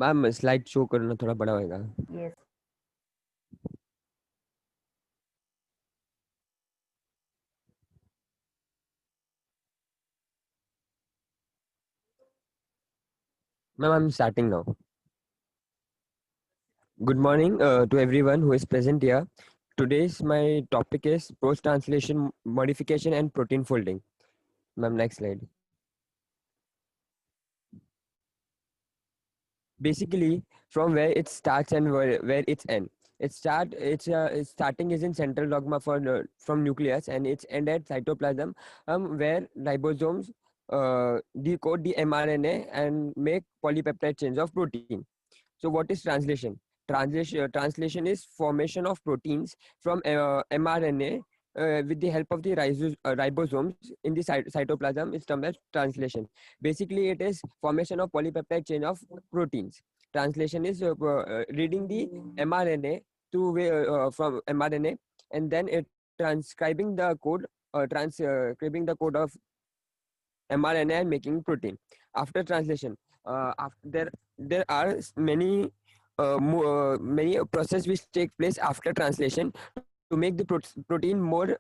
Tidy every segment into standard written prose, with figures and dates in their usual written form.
Ma'am slide show करना थोड़ा बड़ा होएगा। Yes. Ma'am I am starting now. Good morning to everyone who is present here. Today's my topic is post translation modification and protein folding. Ma'am, next slide. Basically, from where it starts and where it's end. Its starting is in central dogma for from nucleus, and its end at cytoplasm, where ribosomes decode the mRNA and make polypeptide chains of protein. So what is translation? Translation is formation of proteins from mRNA with the help of the ribosomes in the cytoplasm is termed as translation. Basically, it is formation of polypeptide chain of proteins. Translation is reading the mRNA from mRNA, and then it transcribing the code, transcribing the code of mRNA and making protein. After translation, there are many process which take place after translation to make the protein more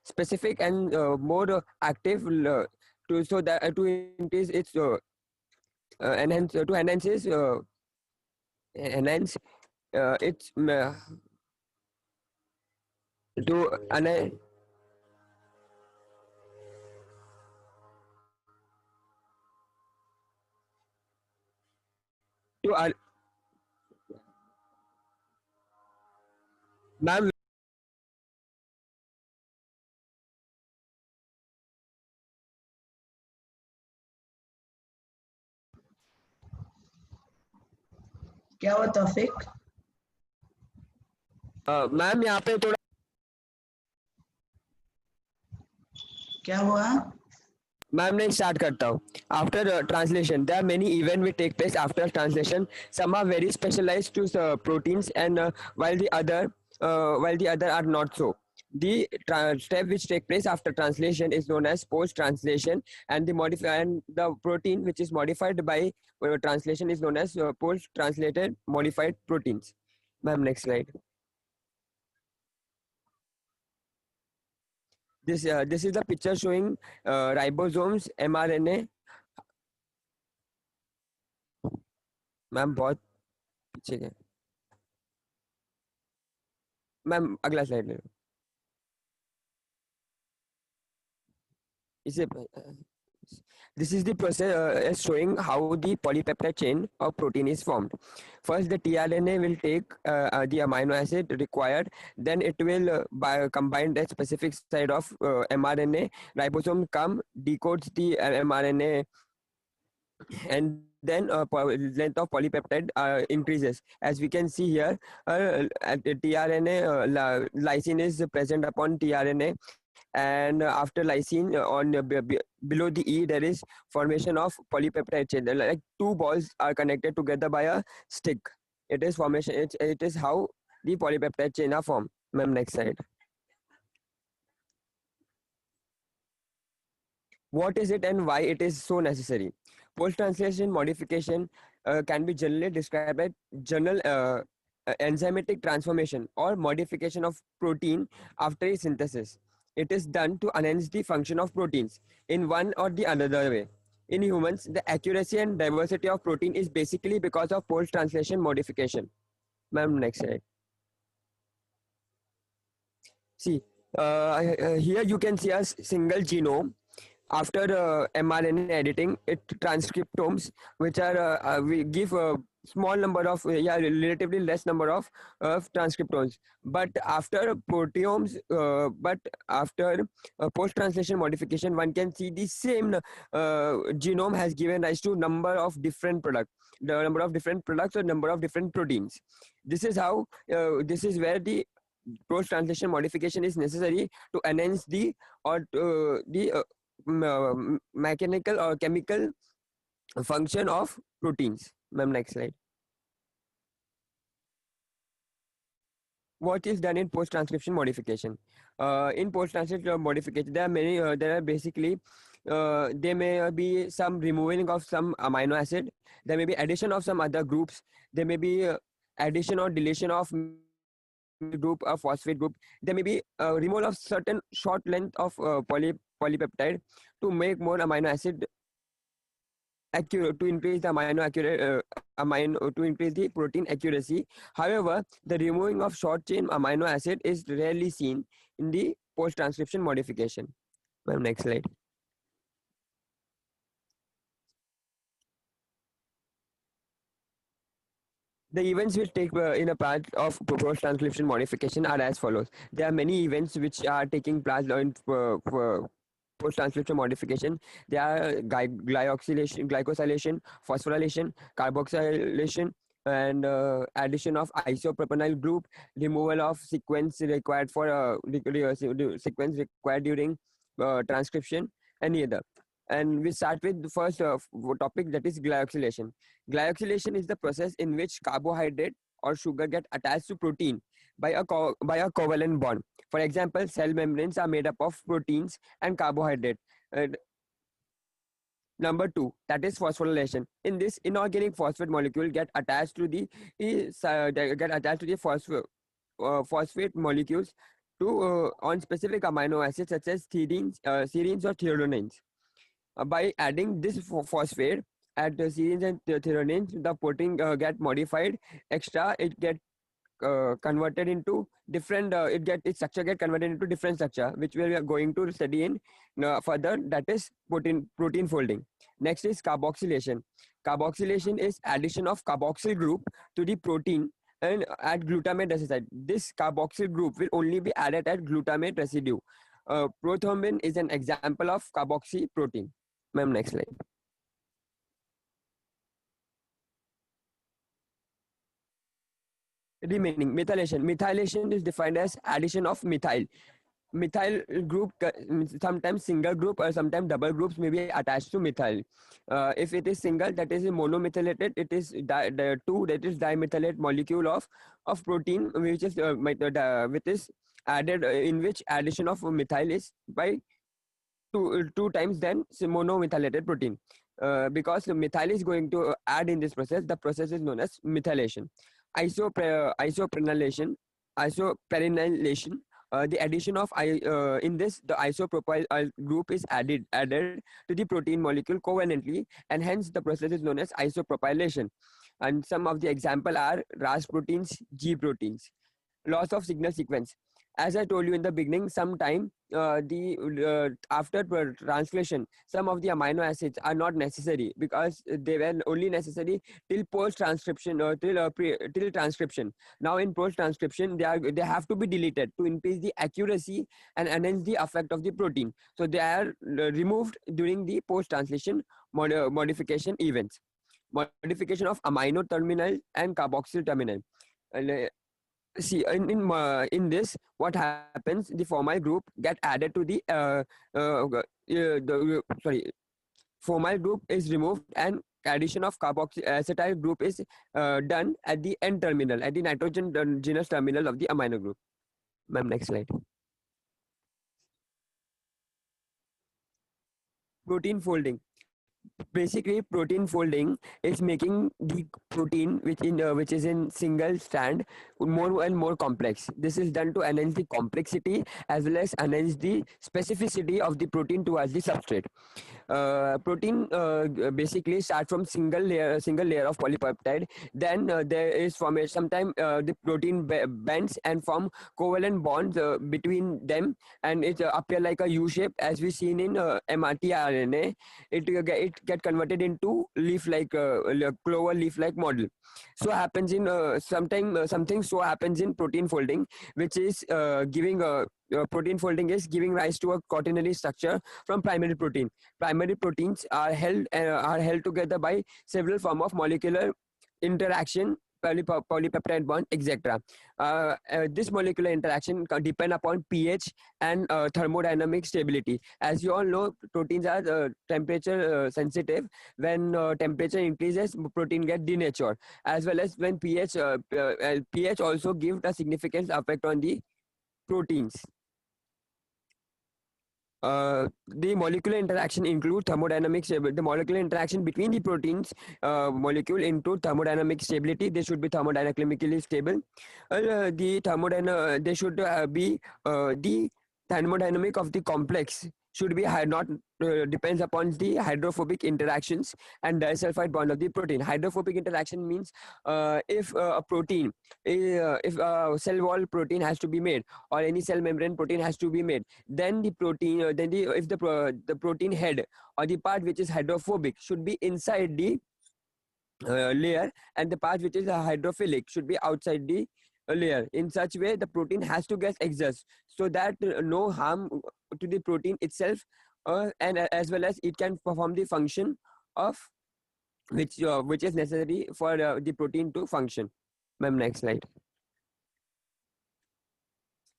specific and more active so that to increase its enhance its to enhance to ma'am. क्या हुआ Taufiq? Ma'am यहाँ पे थोड़ा क्या हुआ? Ma'am मैं start करता हूँ. After translation there are many event which take place after translation. Some are very specialised to proteins, and while the other are not so. The step which take place after translation is known as post translation, and the protein which is modified by translation is known as post translated modified proteins. Ma'am, next slide. This is the picture showing ribosomes mRNA. Ma'am बहुत पीछे गए. Ma'am अगला slide ले लो. इसे This is the process is showing how the polypeptide chain of protein is formed. First, the tRNA will take the amino acid required. Then it will combine that specific side of mRNA. Ribosome come, decodes the mRNA, and then length of polypeptide increases. As we can see here, at the tRNA, lysine is present upon tRNA, and after lysine below the E, there is formation of polypeptide chain. Like two balls are connected together by a stick. It is formation. It is how the polypeptide chain are formed. Ma'am, next slide. What is it and why it is so necessary? Post-translation modification can be generally described as general enzymatic transformation or modification of protein after its synthesis. It is done to enhance the function of proteins in one or the other way. In humans, the accuracy and diversity of protein is basically because of post-translation modification. Ma'am, next slide. See, here you can see a single genome. After mRNA editing, it transcriptomes, which are we give a small number of relatively less number of transcriptomes. But after proteomes, but after post translation modification, one can see the same genome has given rise to number of different products, the number of different products or number of different proteins. This is how this is where the post translation modification is necessary to enhance the mechanical or chemical function of proteins. Ma'am, next slide. What is done in post-transcription modification? In post-transcription modification, there are basically there may be some removing of some amino acid. There may be addition of some other groups. There may be addition or deletion of methyl group or phosphate group. There may be removal of certain short length of polypeptide to make more amino acid accurate, to increase the to increase the protein accuracy. However, the removing of short chain amino acid is rarely seen in the post transcription modification. Ma'am, next slide. The events which take in a part of post transcription modification are as follows. There are many events which are taking place in post transcription modification. There are glycosylation, phosphorylation, carboxylation, and addition of isopropanol group, removal of sequence required for sequence required during transcription, any other. And we start with the first topic, that is glycosylation. Glycosylation is the process in which carbohydrate or sugar get attached to protein by a covalent bond. For example, cell membranes are made up of proteins and carbohydrate. Number two, that is phosphorylation. In this, inorganic phosphate molecule get attached to the phosphate molecules to on specific amino acids such as serines or threonines. By adding this phosphate at the serines and threonines, the protein get modified extra. It get converted into different its structure get converted into different structure, which we are going to study in further, that is protein folding. Next is carboxylation. Carboxylation is addition of carboxyl group to the protein and add glutamate residue. This carboxyl group will only be added at glutamate residue. Prothrombin is an example of carboxy protein. Ma'am, next slide. Remaining methylation. Methylation is defined as addition of methyl group. Sometimes single group or sometimes double groups may be attached to methyl. If it is single, that is monomethylated. It is two, that is dimethylate molecule of protein, which is which is added in which addition of methyl is by two times then monomethylated protein. Because the methyl is going to add in this process, the process is known as methylation. Isoperenylation. The addition of in this, the isopropyl group is added to the protein molecule covalently, and hence the process is known as isopropylation. And some of the example are Ras proteins, G proteins. Loss of signal sequence. As I told you in the beginning, sometime after translation, some of the amino acids are not necessary because they were only necessary till post transcription or till transcription. Now in post transcription, they have to be deleted to increase the accuracy and enhance the effect of the protein. So they are removed during the post translation modification events. Modification of amino terminal and carboxyl terminal. See, in this, what happens, the formal group get added to the formal group is removed and addition of carboxylacetyl group is done at the N terminal, at the nitrogenous terminal of the amino group. Ma'am, next slide. Protein folding. Basically, protein folding is making the protein which is in single strand more and more complex. This is done to enhance the complexity as well as enhance the specificity of the protein towards the substrate. Protein basically start from single layer of polypeptide. Then there is formation. Sometimes the protein bends and form covalent bonds between them, and it appear like a U shape, as we seen in mRNA. It get converted into leaf-like clover leaf-like model. So happens in something so happens in protein folding, which is giving protein folding is giving rise to a quaternary structure from primary protein. Primary proteins are held together by several form of molecular interaction, polypeptide bond, etc. This molecular interaction can depend upon pH and thermodynamic stability. As you all know, proteins are temperature sensitive. When temperature increases, protein get denatured. As well as when pH also gives a significant effect on the proteins. The molecular interaction includes thermodynamic stability. The molecular interaction between the proteins molecule include thermodynamic stability. They should be thermodynamically stable. They should be the thermodynamic of the complex should be not depends upon the hydrophobic interactions and disulfide bond of the protein. Hydrophobic interaction means if a protein, if a cell wall protein has to be made, or any cell membrane protein has to be made, then the protein then the if the protein head or the part which is hydrophobic should be inside the layer, and the part which is hydrophilic should be outside the layer. In such way, the protein has to get exhaust so that no harm to the protein itself, and as well as it can perform the function of which is necessary for the protein to function. Ma'am, next slide.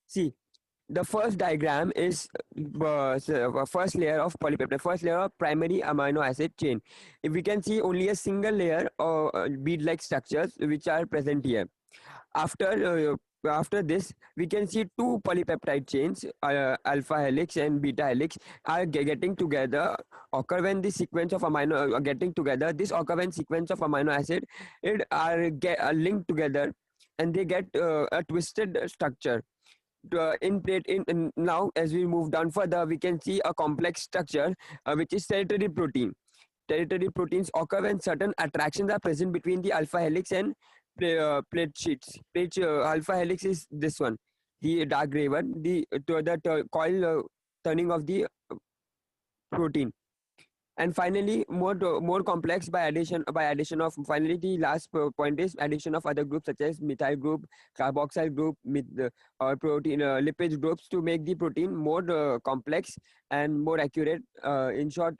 See, the first diagram is first layer of polypeptide, first layer of primary amino acid chain. If we can see only a single layer or bead-like structures which are present here. After this, we can see two polypeptide chains, alpha helix and beta helix, are getting together. Occur when the sequence of amino are getting together. This occur when sequence of amino acid are linked together, and they get a twisted structure. Now, as we move down further, we can see a complex structure which is territory protein. Territory proteins occur when certain attractions are present between the alpha helix and plate sheets. Alpha helix is this one, the dark gray one, the coil turning of the protein. And finally, more complex by addition of, finally the last point is addition of other groups such as methyl group, carboxyl group, or protein lipid groups to make the protein more complex and more accurate. In short,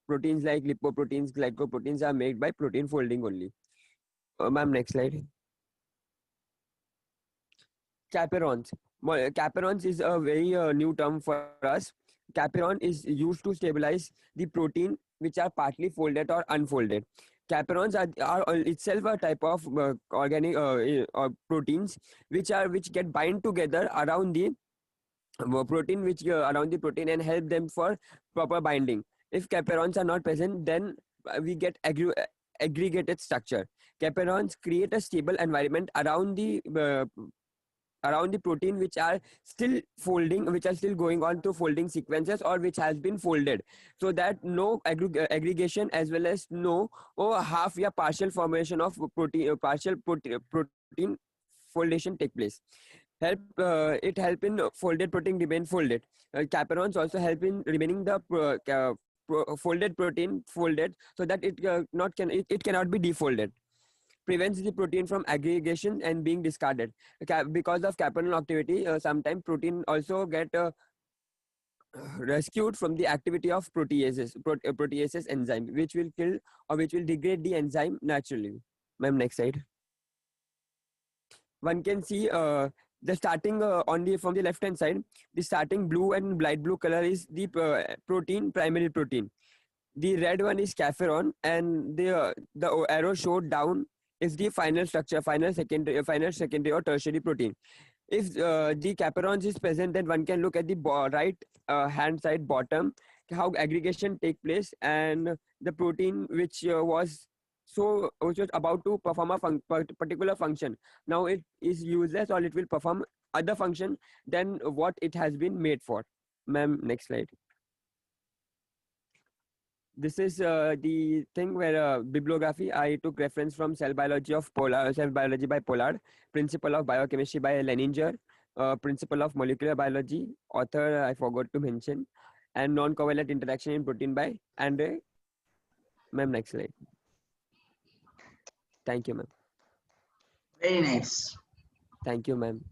proteins like lipoproteins, glycoproteins are made by protein folding only. Ma'am, next slide. Chaperones. Chaperones is a very new term for us. Chaperon is used to stabilize the protein which are partly folded or unfolded. Chaperones are itself a type of organic proteins which get bind together around the protein around the protein and help them for proper binding. If chaperones are not present, then we get aggregated structure. Chaperones create a stable environment around the protein which are still folding, which are still going on through folding sequences, or which has been folded, so that no aggregation as well as no half or partial formation of protein foldation take place. It help in folded protein remain folded. Chaperones also help in remaining the folded protein folded, so that it cannot be defolded. Prevents the protein from aggregation and being discarded. Because of chaperonal activity, sometimes protein also get rescued from the activity of proteases enzyme, which will kill or which will degrade the enzyme naturally. Ma'am, next slide. One can see the starting from the left hand side, the starting blue and light blue color is the primary protein. The red one is chaperon, and the arrow showed down is the final structure, final secondary or tertiary protein. If the chaperons is present, then one can look at the right hand side bottom, how aggregation take place, and the protein which was about to perform a particular function. Now it is useless, or it will perform other function than what it has been made for. Ma'am, next slide. This is the thing where bibliography I took reference from Cell Biology by Pollard, Principle of Biochemistry by Leninger, Principle of Molecular Biology, author I forgot to mention, and Non-Covalent Interaction in Protein by Andre. Ma'am, next slide. Thank you, ma'am. Very nice. Thank you, ma'am.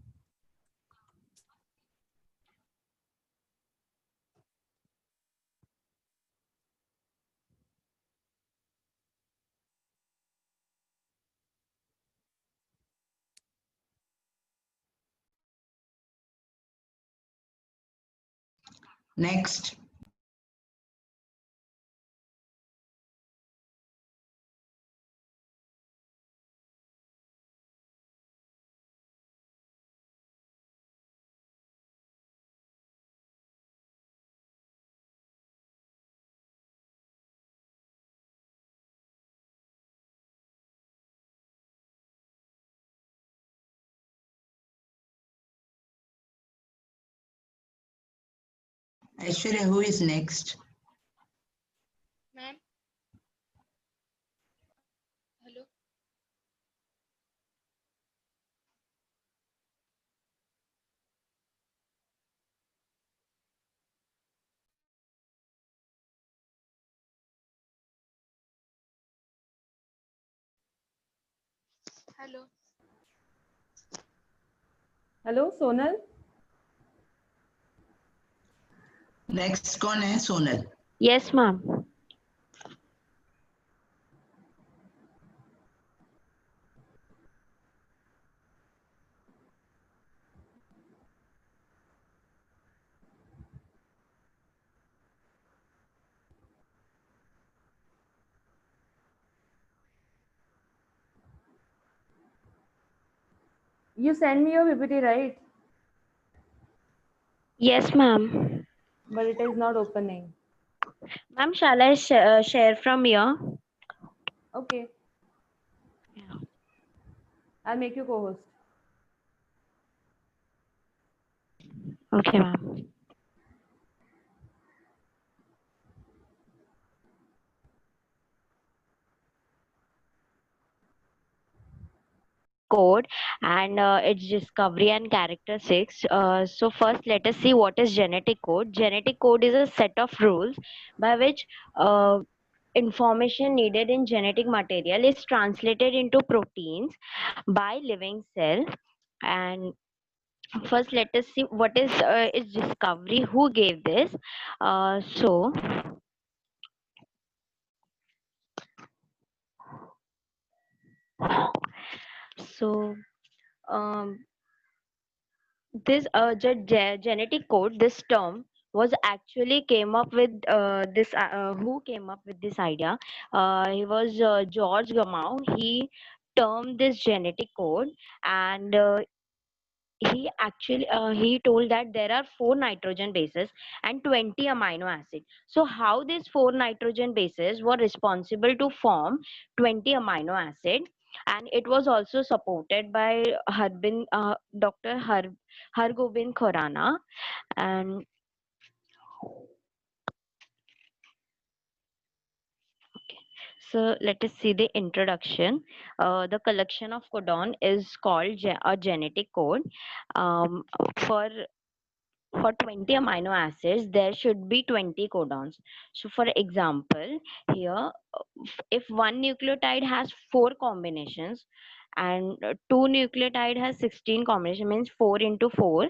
Next. Aishwarya, who is next? Ma'am, hello. Hello. Hello Sonal. Next कौन है? Sonal. Yes, ma'am. You send me your PPT, right? Yes, ma'am. But it is not opening. Ma'am, shall I share from here? Okay. Yeah. I'll make you co-host. Okay, ma'am. Code and its discovery and characteristics. So first, let us see what is genetic code. Genetic code is a set of rules by which information needed in genetic material is translated into proteins by living cell. And first, let us see what is its discovery. Who gave this? So um, this genetic code, this term was actually came up with this who came up with this idea. He was George Gamow. He termed this genetic code, and he told that there are 4 nitrogen bases and 20 amino acids. So how these 4 nitrogen bases were responsible to form 20 amino acid, and it was also supported by Dr. Hargobind Khorana. And so let us see the introduction. The collection of codon is called a genetic code. Um, for for 20 amino acids there should be 20 codons. So for example, here if one nucleotide has 4 combinations and two nucleotide has 16 combination, means 4 into 4,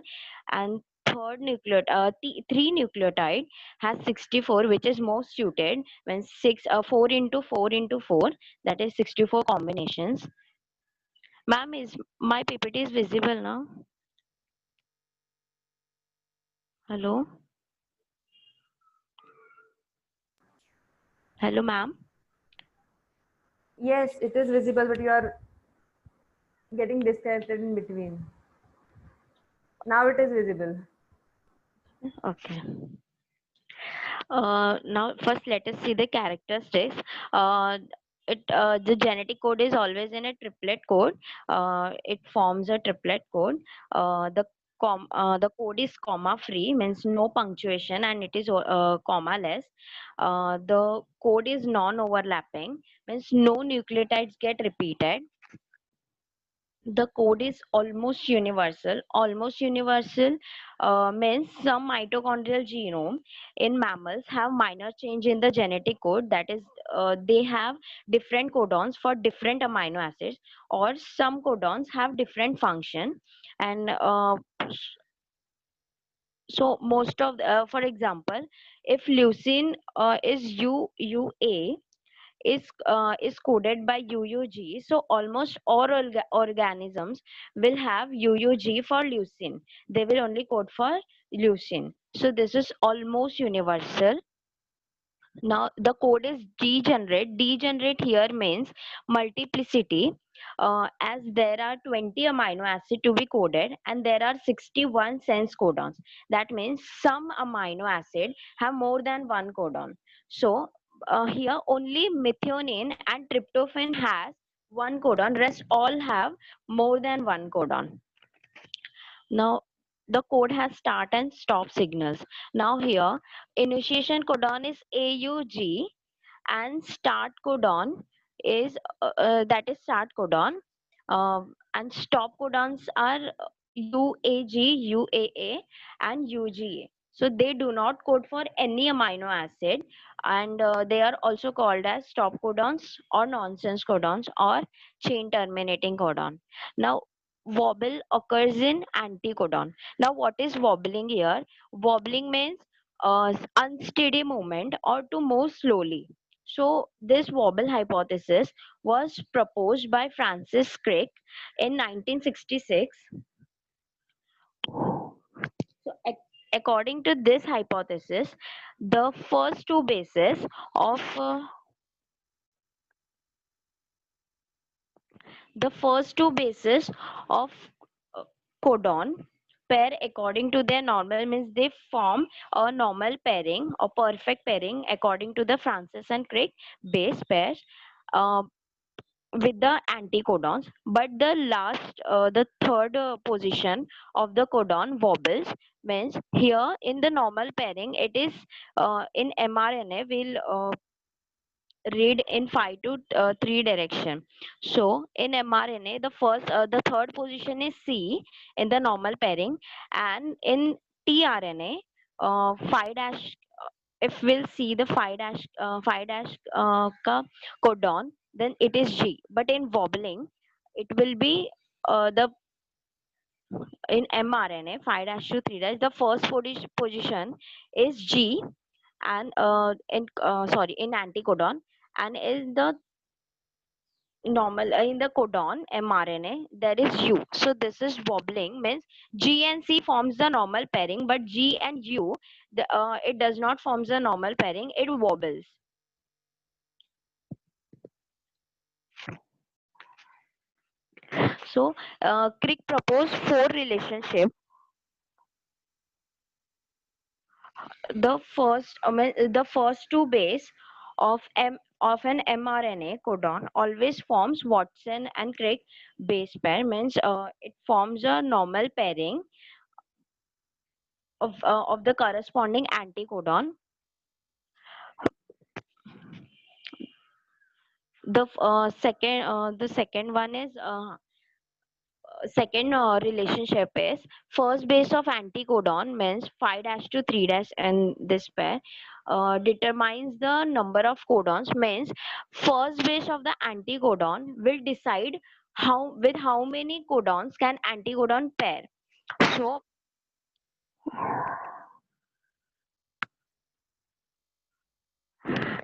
and three nucleotide has 64, which is most suited when 4 into 4 into 4, that is 64 combinations. Ma'am, is my ppt is visible now? Hello? Hello, ma'am? Yes, it is visible, but you are getting disconnected in between. Now it is visible. Okay. Now, first, let us see the characteristics. The genetic code is always in a triplet code. It forms a triplet code. The code is comma free, means no punctuation, and it is comma less. The code is non-overlapping, means no nucleotides get repeated. The code is almost universal. Almost universal means some mitochondrial genome in mammals have minor change in the genetic code, that is they have different codons for different amino acids, or some codons have different function. And so most of for example, if leucine is UUA is coded by UUG. So almost all organisms will have UUG for leucine. They will only code for leucine. So this is almost universal. Now the code is degenerate. Degenerate here means multiplicity. As there are 20 amino acid to be coded and there are 61 sense codons. That means some amino acid have more than one codon. So here only methionine and tryptophan has one codon. Rest all have more than one codon. Now the code has start and stop signals. Now here, initiation codon is AUG and start codon is that is start codon, and stop codons are UAG, UAA, and UGA. So they do not code for any amino acid, and they are also called as stop codons or nonsense codons or chain terminating codon. Now wobble occurs in anticodon. Now what is wobbling here? Wobbling means unsteady movement or to move slowly. So this wobble hypothesis was proposed by Francis Crick in 1966. So according to this hypothesis, the first two bases of the first two bases of uh, codon pair according to their normal, means they form a normal pairing or perfect pairing according to the Francis and Crick base pairs uh, with the anticodons, but the third position of the codon wobbles, means here in the normal pairing it is in mRNA will read in 5 to 3 direction. So in mRNA the third position is C in the normal pairing, and in tRNA 5 dash, if we'll see the 5 dash codon, then it is G, but in wobbling it will be the in mRNA 5 dash to 3 dash, the first position is G, and in sorry, in anticodon, and in the normal in the codon mRNA there is U. So this is wobbling, means G and C forms the normal pairing, but G and U, it does not forms the normal pairing, it wobbles. So Crick proposed four relationship. The first two base of an mRNA codon always forms Watson and Crick base pair, means it forms a normal pairing of the corresponding anticodon. The second one is second relationship is first base of anticodon, means 5 dash to 3 dash, and this pair determines the number of codons, means first base of the anticodon will decide how many codons can anticodon pair. So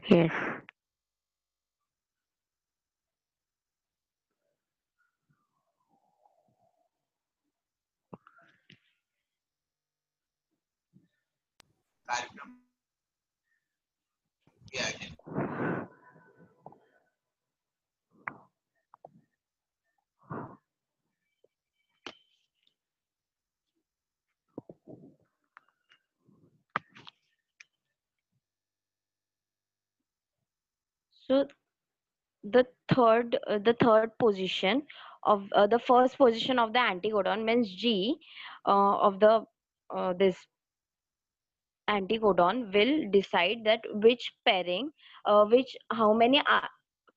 yes. So the third position of the first position of the anticodon, means G of the this anticodon will decide that which pairing, which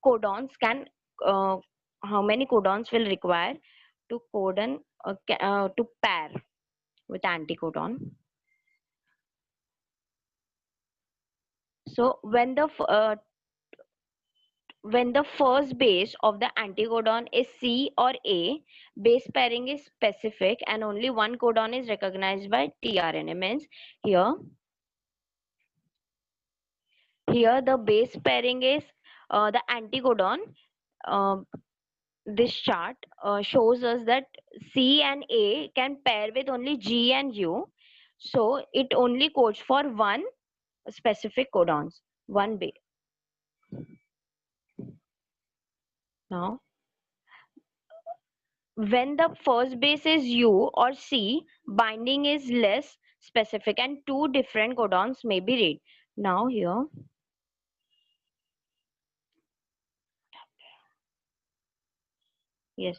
codons can uh, how many codons will require to to pair with anticodon. So when the first base of the anticodon is C or A, base pairing is specific and only one codon is recognized by tRNA. Means here the base pairing is the anticodon. Uh, this chart shows us that C and A can pair with only G and U. So it only codes for one specific codons, one base. Now, when the first base is U or C, binding is less specific and two different codons may be read. Now here, yes.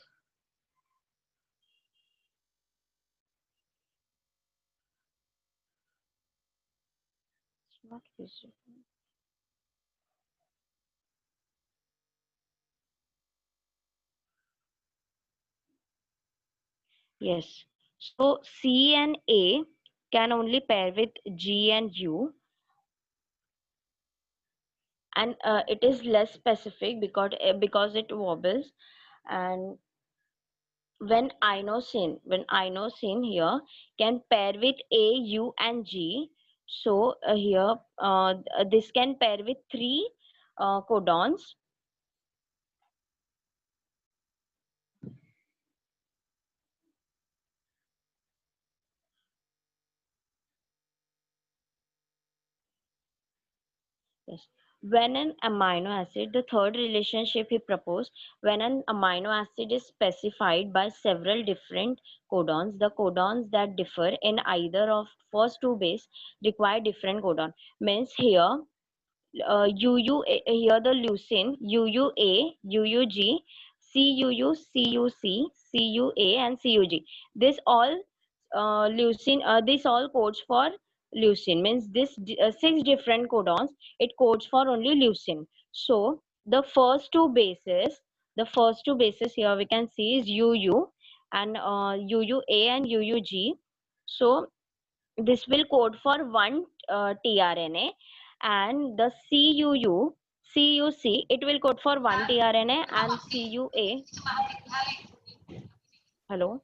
What is it? Yes. So C and A can only pair with G and U, and it is less specific because it wobbles. And when inosine here can pair with A, U, and G, so here this can pair with three codons. Yes. When an amino acid, the third relationship he proposed, when an amino acid is specified by several different codons, the codons that differ in either of first two base require different codon. Means here, here the leucine, UUA, UUG, CUU, CUC, CUA, and CUG. This all this all codes for leucine. Means six different codons. It codes for only leucine. So the first two bases here we can see is UU and UUA and UUG. So this will code for one tRNA, and the CUC, it will code for one tRNA, and CUA, hello,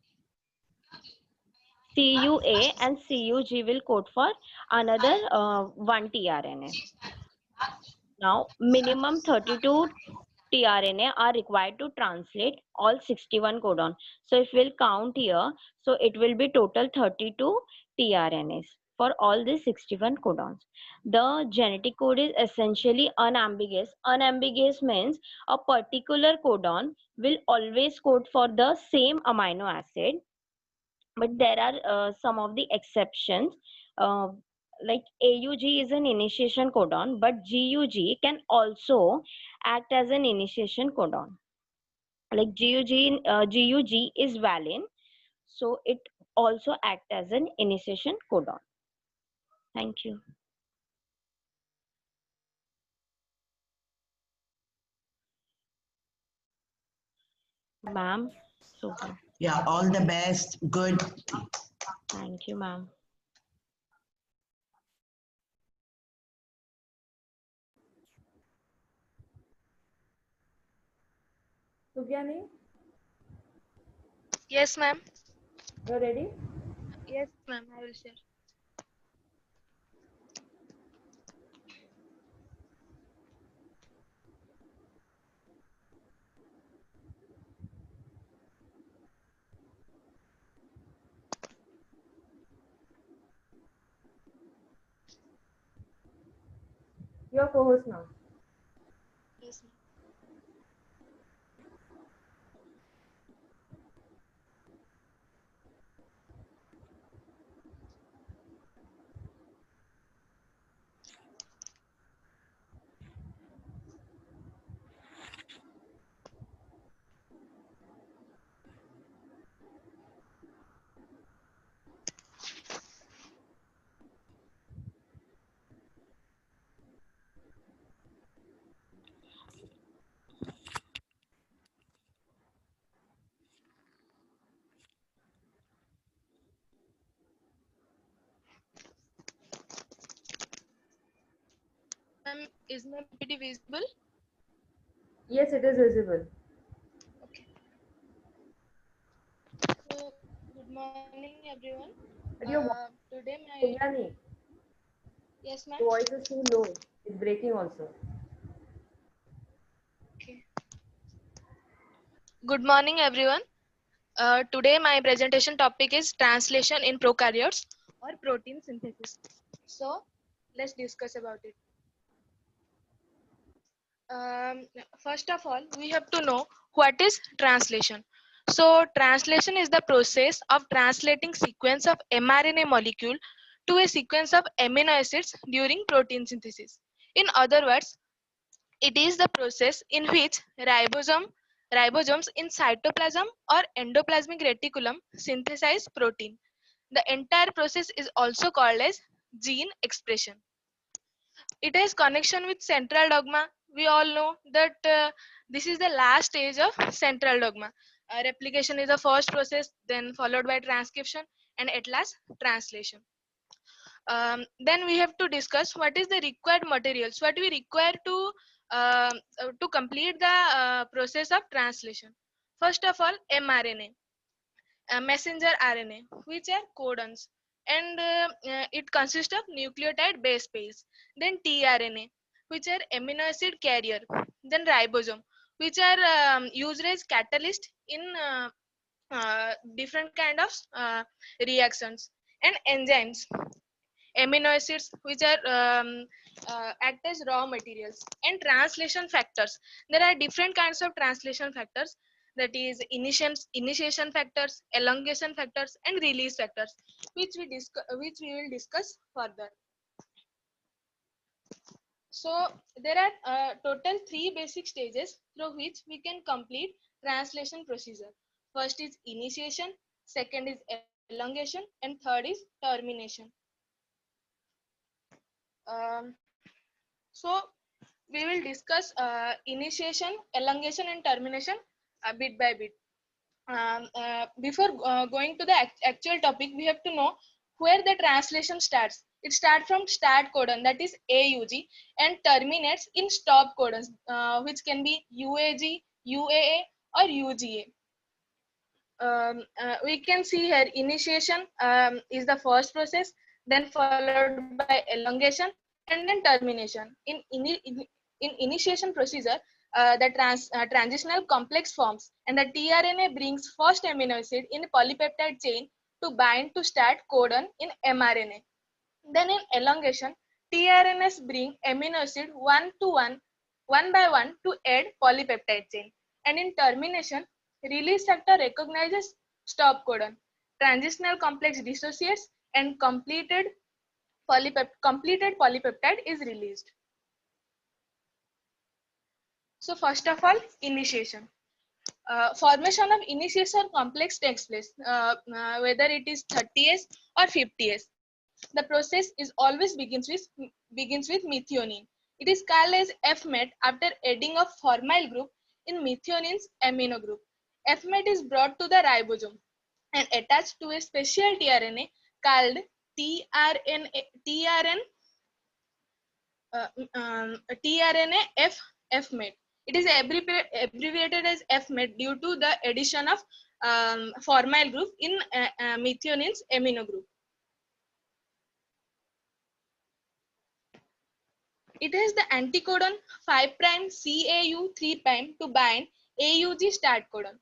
CUA and CUG will code for another one tRNA. Now, minimum 32 tRNA are required to translate all 61 codon. So if we'll count here, so it will be total 32 tRNAs for all the 61 codons. The genetic code is essentially unambiguous. Unambiguous means a particular codon will always code for the same amino acid, but there are some of the exceptions. Uh, like AUG is an initiation codon, but GUG can also act as an initiation codon. Like GUG is valine, so it also act as an initiation codon. Thank you. Ma'am, super. Yeah, all the best. Good. Thank you, ma'am. Sugyani, Yes, ma'am. you're ready? Yes, ma'am. I will share. Your co-host now. Yes, ma'am. Ma'am, is my PPT visible? Yes, it is visible. Okay. So, good morning, everyone. But your Today my Sugyani, yes, ma'am. your voice is too low. It's breaking also. Okay. Good morning, everyone. Today my presentation topic is translation in prokaryotes or protein synthesis. So, let's discuss about it. First of all, we have to know what is translation. So, translation is the process of translating sequence of mRNA molecule to a sequence of amino acids during protein synthesis. In other words, it is the process in which ribosomes in cytoplasm or endoplasmic reticulum synthesize protein. The entire process is also called as gene expression. It has connection with central dogma. We all know that this is the last stage of central dogma. Replication is the first process, then followed by transcription, and at last translation. Then we have to discuss what is the required materials, what we require to complete the process of translation. First of all, mRNA, messenger RNA, which are codons, and it consists of nucleotide base pairs. Then tRNA, which are amino acid carrier. Then ribosome, which are used as catalyst in different kind of reactions. And enzymes, amino acids, which are act as raw materials. And translation factors, there are different kinds of translation factors, that is initiation factors, elongation factors, and release factors, which we will discuss further. So there are total 3 basic stages through which we can complete translation procedure. First is initiation, second is elongation, and third is termination. Um, so we will discuss initiation, elongation, and termination bit by bit. Before going to the actual topic, we have to know where the translation starts. It starts from start codon, that is AUG, and terminates in stop codons, which can be UAG, UAA, or UGA. We can see here initiation is the first process, then followed by elongation, and then termination. In initiation procedure, the transitional complex forms, and the tRNA brings first amino acid in polypeptide chain to bind to start codon in mRNA. Then in elongation, tRNAs bring amino acid one by one to add polypeptide chain. And in termination, release factor recognizes stop codon. Transitional complex dissociates and completed polypeptide is released. So first of all, initiation. Formation of initiation complex takes place, whether it is 30S or 50S. The process is always begins with methionine. It is called as F-met after adding of formyl group in methionines amino group. F-met is brought to the ribosome and attached to a special tRNA called tRNA F-met. It is abbreviated as F-met due to the addition of formyl group in methionines amino group. It has the anticodon 5' CAU 3' to bind AUG start codon.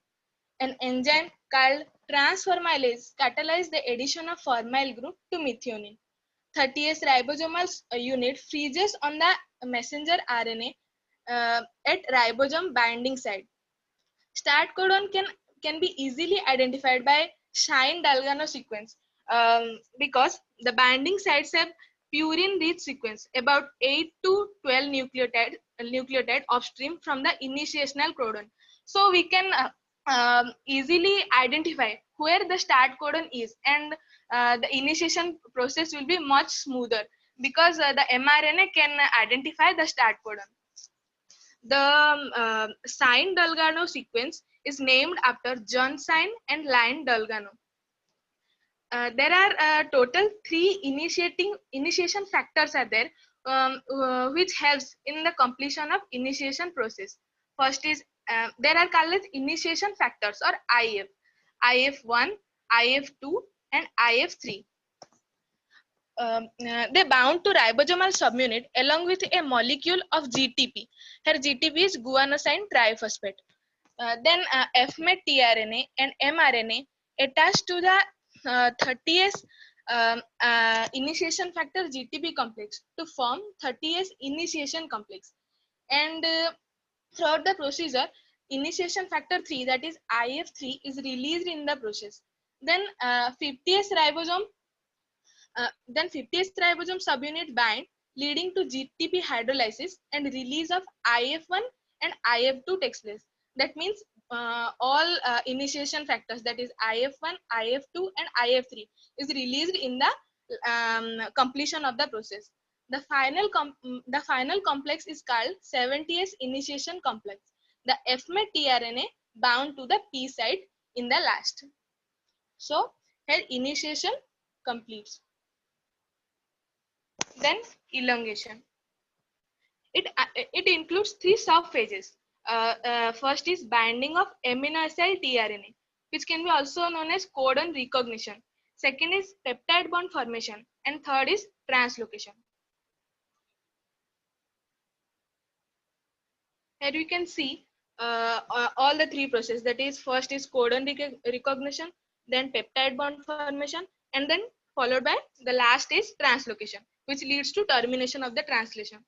An enzyme called transformylase catalyzes the addition of formyl group to methionine. 30S ribosomal unit freezes on the messenger RNA at ribosome binding site. Start codon can be easily identified by Shine-Dalgano sequence because the binding sites have purine-rich sequence, about 8 to 12 nucleotide upstream from the initiational codon. So we can easily identify where the start codon is, and the initiation process will be much smoother because the mRNA can identify the start codon. The Shine-Dalgano sequence is named after John Shine and Lion Dalgano. There are total 3 initiation factors are there, which helps in the completion of initiation process. First is there are called as initiation factors or IF, IF1, IF2, and IF3. They bound to ribosomal subunit along with a molecule of GTP. Here GTP is guanosine triphosphate. Then F-met tRNA and mRNA attached to the 30S initiation factor GTP complex to form 30S initiation complex. And throughout the procedure, initiation factor 3, that is IF3, is released in the process. Then 50S ribosome subunit bind, leading to GTP hydrolysis and release of IF1 and IF2 takes place. That means all initiation factors, that is IF1, IF2, and IF3 is released in the completion of the process. The final complex is called 70S initiation complex. The F-met tRNA bound to the P site in the last. So here initiation completes. Then elongation. It includes three subphases. First is binding of amino acid tRNA, which can be also known as codon recognition. Second is peptide bond formation, and third is translocation. Here you can see all the three processes. That is, first is codon recognition, then peptide bond formation, and then followed by the last is translocation, which leads to termination of the translation.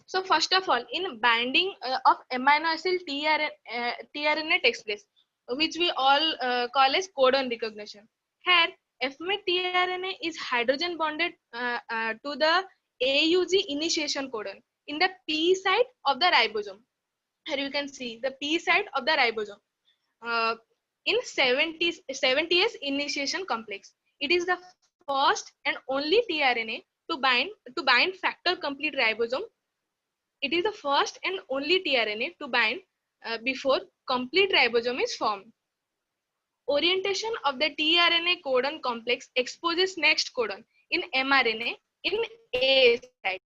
So first of all, in binding of amino acid tRNA takes place, which we all call as codon recognition. Here, F-met tRNA is hydrogen bonded to the AUG initiation codon in the P side of the ribosome. Here you can see the P side of the ribosome. In 70S initiation complex, it is the first and only tRNA to bind factor complete ribosome. It is the first and only tRNA to bind before complete ribosome is formed. Orientation of the tRNA codon complex exposes next codon in mRNA in A site.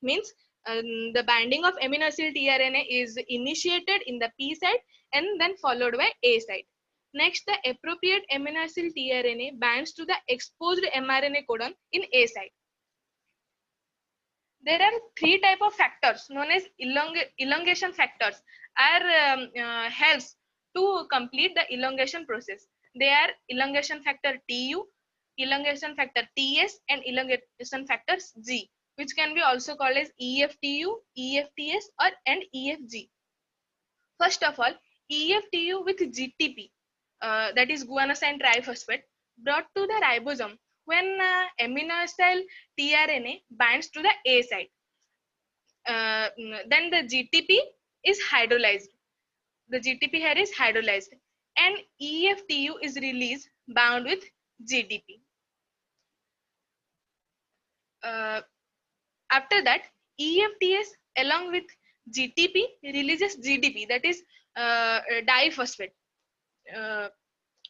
Means the binding of amino acid tRNA is initiated in the P site and then followed by A site. Next, the appropriate amino acid tRNA binds to the exposed mRNA codon in A site. There are three types of factors known as elongation factors are helps to complete the elongation process. They are elongation factor TU, elongation factor TS, and elongation factor G, which can be also called as EFTU, EFTS, and EFG. First of all, EFTU with GTP, that is guanosine triphosphate, brought to the ribosome when amino acid tRNA binds to the A site. Then the GTP is hydrolyzed. The GTP here is hydrolyzed, and EFTU is released bound with GDP. After that, EFTS along with GTP releases GDP, that is diphosphate.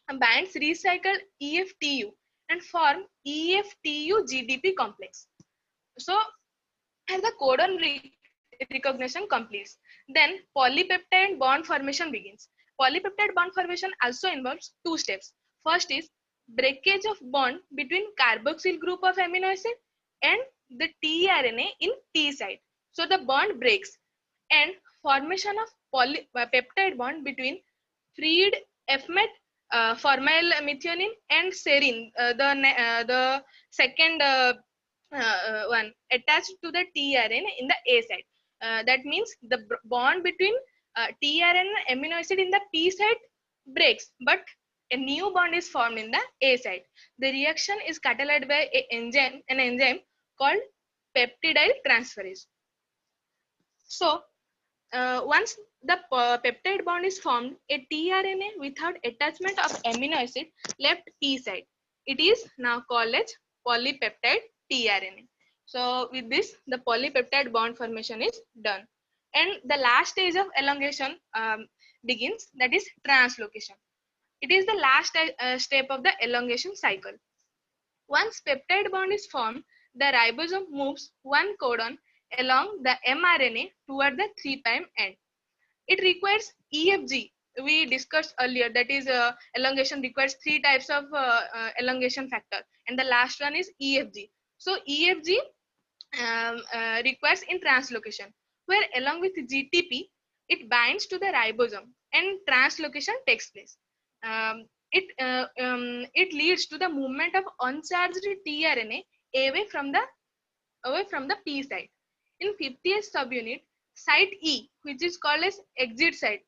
Binds recycled EFTU and form EFTU GDP complex. So as the codon recognition completes, then polypeptide bond formation begins. Polypeptide bond formation also involves two steps. First is breakage of bond between carboxyl group of amino acid and the tRNA in T site. So the bond breaks, and formation of polypeptide bond between freed F-met formyl methionine and serine, the second one attached to the tRNA in the A site. That means the bond between tRNA and amino acid in the P site breaks, but a new bond is formed in the A site. The reaction is catalyzed by an enzyme called peptidyl transferase. So once the peptide bond is formed, a tRNA without attachment of amino acid left P site. It is now called as polypeptide tRNA. So with this, the polypeptide bond formation is done. And the last stage of elongation begins, that is translocation. It is the last step of the elongation cycle. Once peptide bond is formed, the ribosome moves one codon along the mRNA toward the 3' end. It requires EFG. We discussed earlier, that is elongation requires three types of elongation factor, and the last one is EFG. So EFG requires in translocation, where along with GTP, it binds to the ribosome and translocation takes place. It leads to the movement of uncharged tRNA away from the P site. In 50th subunit, site E, which is called as exit site,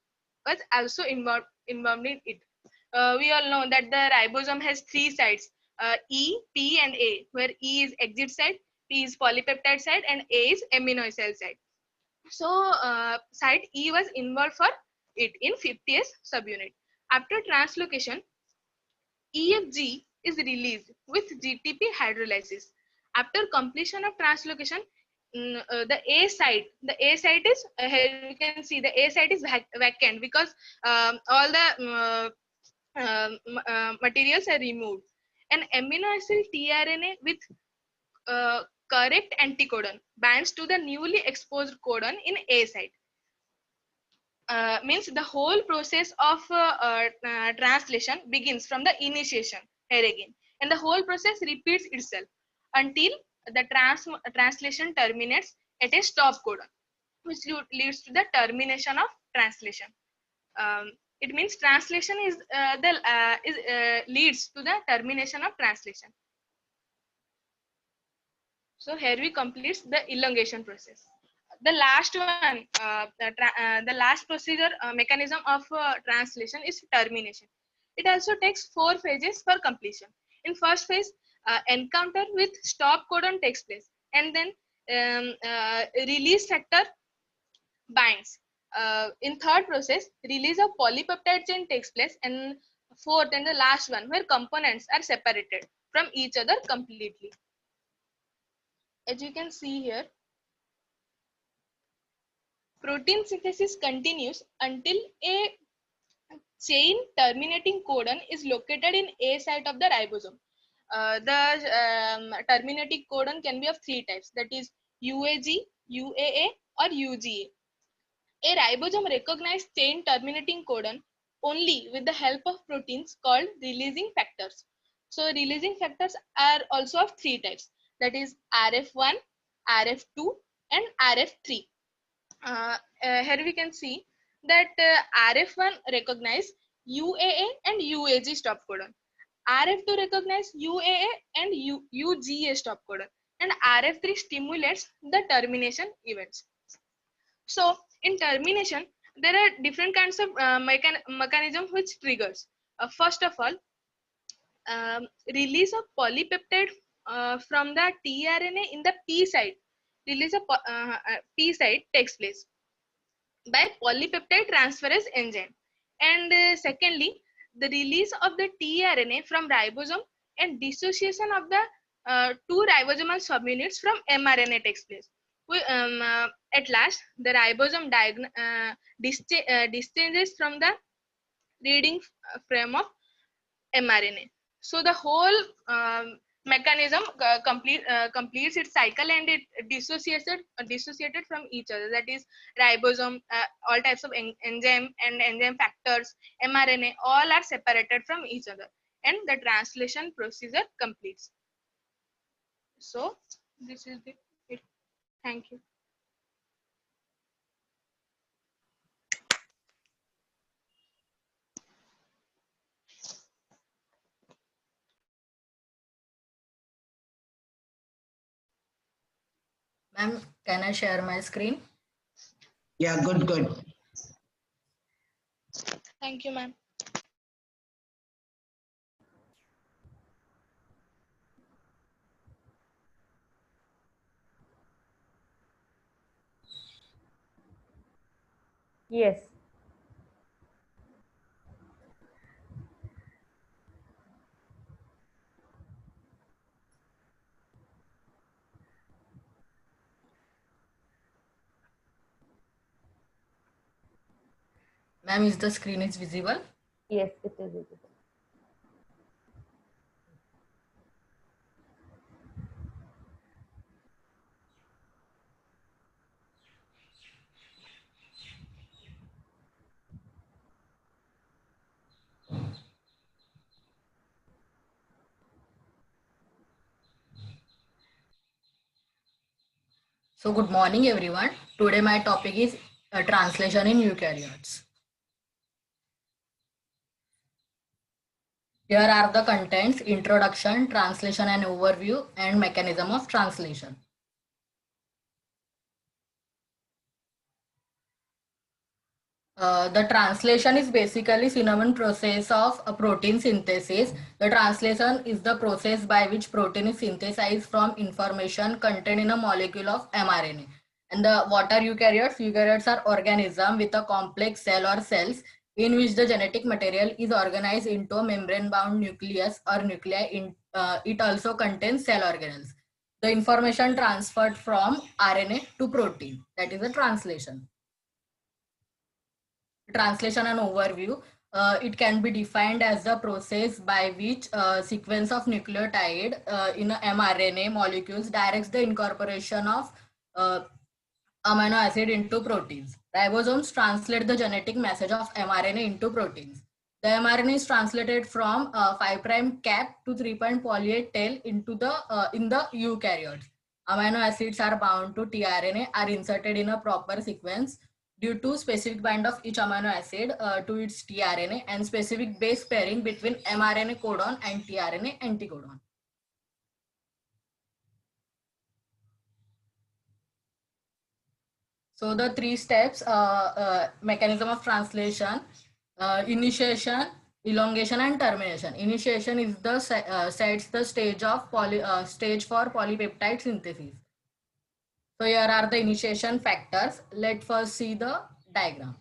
was also involved in it. We all know that the ribosome has three sites, E, P, and A, where E is exit site, P is polypeptide site, and A is amino acid site. So site E was involved for it in 50th subunit. After translocation, EFG is released with GTP hydrolysis. After completion of translocation, the A site is here we can see the A site is vacant because all the materials are removed. An amino acid tRNA with correct anticodon binds to the newly exposed codon in A site. Means the whole process of translation begins from the initiation here again, and the whole process repeats itself until the translation terminates at a stop codon, which leads to the termination of translation. It means translation is leads to the termination of translation. So here we complete the elongation process. The last one, the last procedure mechanism of translation is termination. It also takes 4 phases for completion. In first phase, encounter with stop codon takes place, and then release factor binds. In third process, release of polypeptide chain takes place, and fourth and the last one, where components are separated from each other completely. As you can see here, protein synthesis continues until a chain terminating codon is located in A site of the ribosome. The terminating codon can be of 3 types, that is UAG, UAA, or UGA. A ribosome recognizes chain terminating codon only with the help of proteins called releasing factors. So releasing factors are also of 3 types, that is RF1, RF2, and RF3. Here we can see that RF1 recognize UAA and UAG stop codon. RF2 recognize UAA and UGA stop codon, and RF3 stimulates the termination events. So in termination, there are different kinds of mechanism which triggers. First of all, release of polypeptide from the tRNA in the P site. Release of P site takes place by polypeptide transferase enzyme. And secondly, the release of the tRNA from ribosome and dissociation of the 2 ribosomal subunits from mRNA takes place. At last, the ribosome discharges from the reading frame of mRNA. So the whole mechanism completes its cycle, and it dissociated from each other. That is ribosome, all types of enzyme and enzyme factors, mRNA, all are separated from each other, and the translation procedure completes. So this is it. Thank you. Ma'am, can I share my screen? Yeah, good. Thank you, ma'am. Yes. Ma'am, is the screen is visible? Yes, it is visible. So good morning, everyone. Today my topic is translation in eukaryotes. Here are the contents: introduction, translation and overview, and mechanism of translation. The translation is basically synonym process of a protein synthesis. The translation is the process by which protein is synthesized from information contained in a molecule of mRNA. And what are eukaryotes? Eukaryotes are organisms with a complex cell or cells in which the genetic material is organized into a membrane-bound nucleus or nuclei. It also contains cell organelles. the information transferred from RNA to protein. That is a translation. Translation and overview. It can be defined as the process by which a sequence of nucleotide in a mRNA molecules directs the incorporation of amino acid into proteins. Ribosomes translate the genetic message of mRNA into proteins. The mRNA is translated from 5' cap to 3' poly-A tail into the in the eukaryotes. Amino acids are bound to tRNA, are inserted in a proper sequence due to specific bind of each amino acid to its tRNA and specific base pairing between mRNA codon and tRNA anticodon. So the 3 steps, mechanism of translation, initiation, elongation, and termination. Initiation is the sets the stage of stage for polypeptide synthesis. So here are the initiation factors. Let's first see the diagram.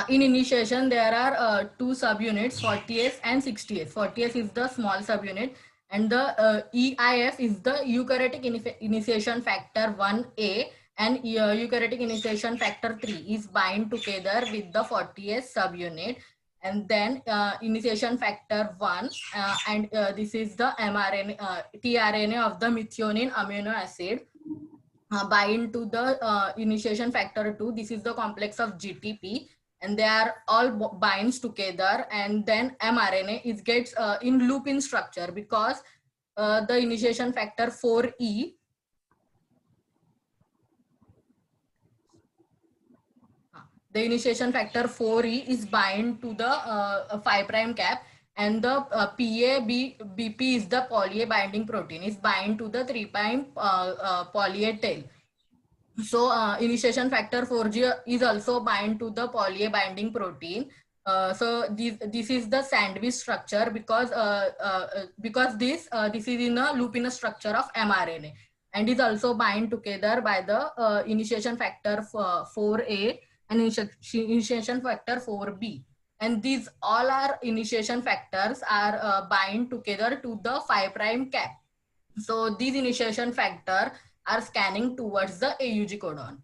In initiation, there are 2 subunits, 40S and 60S. 40S is the small subunit, and the EIF is the eukaryotic initiation factor 1A, and eukaryotic initiation factor 3 is bind together with the 40S subunit, and then initiation factor 1 and this is the mRNA tRNA of the methionine amino acid bind to the initiation factor 2. This is the complex of GTP, and they are all binds together, and then mRNA is gets in loop in structure because the initiation factor 4E the initiation factor 4E is bind to the 5' cap, and the BP is the poly-A binding protein is bind to the 3' poly-A tail. So initiation factor 4G is also bind to the poly-A binding protein. So this is the sandwich structure because this is in a loop in a structure of mRNA, and is also bind together by the initiation factor 4A and initiation factor 4B. And these all are initiation factors are bind together to the 5' cap. So these initiation factor are scanning towards the AUG codon.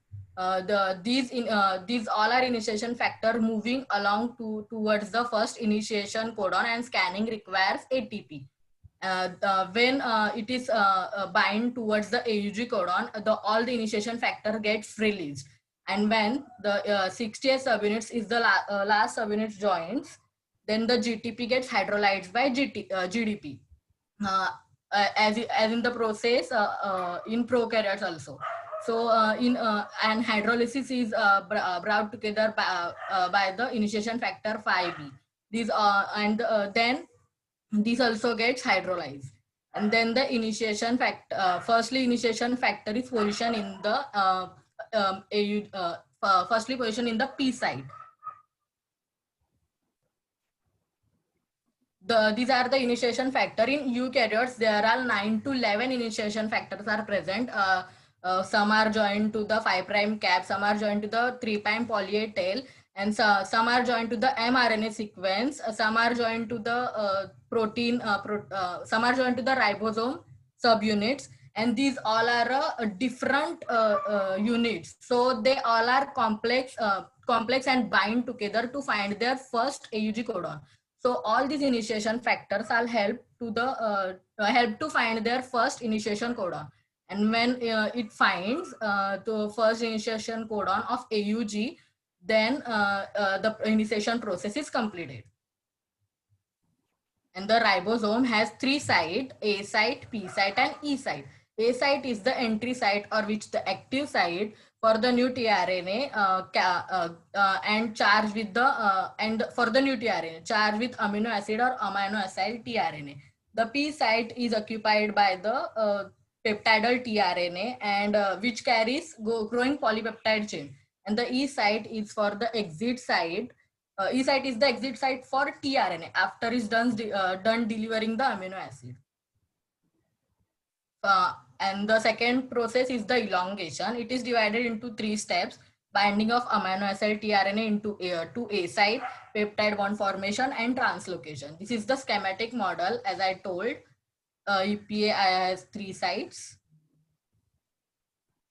These all are initiation factor moving along towards the first initiation codon, and scanning requires ATP. When it is bind towards the AUG codon, all the initiation factor gets released. And when the 60th subunits is the last subunit joins, then the GTP gets hydrolyzed by GDP. As in the process in prokaryotes also. So and hydrolysis is brought together by the initiation factor 5B. These then this also gets hydrolyzed, and then the initiation factor. Firstly, initiation factor is positioned in the firstly positioned in the P site. These are the initiation factor. In eukaryotes, there are 9 to 11 initiation factors are present. Some are joined to the 5' cap, some are joined to the 3' poly-A tail, and some are joined to the mRNA sequence, some are joined to the protein, some are joined to the ribosome subunits, and these all are different units. So they all are complex and bind together to find their first AUG codon. So all these initiation factors are help to find their first initiation codon. And when it finds the first initiation codon of AUG, then the initiation process is completed. And the ribosome has 3 sites: A site, P site, and E site. A site is the entry site, or which the active site for the new tRNA and charged with the and for the new tRNA charged with amino acid or amino acid tRNA. The P site is occupied by the peptidal tRNA and which carries growing polypeptide chain. And the E site is for the exit site. E site is the exit site for tRNA after it's done delivering the amino acid. And the second process is the elongation. It is divided into 3 steps: binding of amino acid tRNA into to A site, peptide bond formation, and translocation. This is the schematic model as I told. EPA has 3 sites.